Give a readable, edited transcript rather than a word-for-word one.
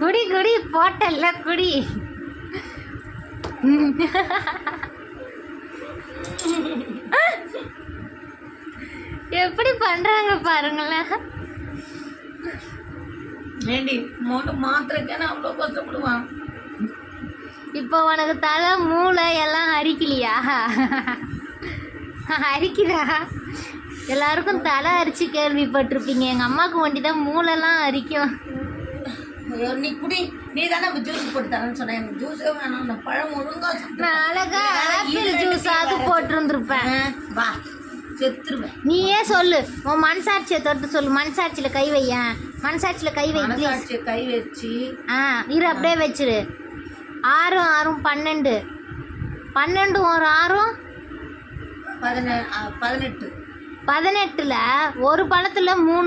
குடி குடி போட்டல்ல குடி. எப்படி பண்றாங்க பாருங்களேன். ஏண்டி மாத்திரைக்கான அவ்வளோ கஷ்டப்படுவான். இப்போ உனக்கு தலை மூளை எல்லாம் அரிக்கலையா? அரிக்குதா? எல்லாருக்கும் தலை அரிச்சு கேள்விப்பட்டிருப்பீங்க. எங்கள் அம்மாவுக்கு ஒண்டி தான் மூளைலாம் அரிக்கும். நீ குடி. நீ தானே ஜூஸ் போட்டு தரேன்னு சொன்னேன். எனக்கு ஜூஸே வேணாம். அந்த பழம் ஒழுங்கா நான் அழகா ஆப்பிள் ஜூஸ் அது போட்டிருந்துருப்பேன். வா செத்துருவேன். நீயே சொல்லு, உன் மனசாட்சியை தொட்டு சொல்லு. மனசாட்சியில் கை வையன். மனசாட்சியில் கை வை. மனசாட்சியை கை வச்சு இரு அப்படியே வச்சிரு. 6 6 12 12 ஒரு 6 18. 18ல் ஒரு பழத்தில் 3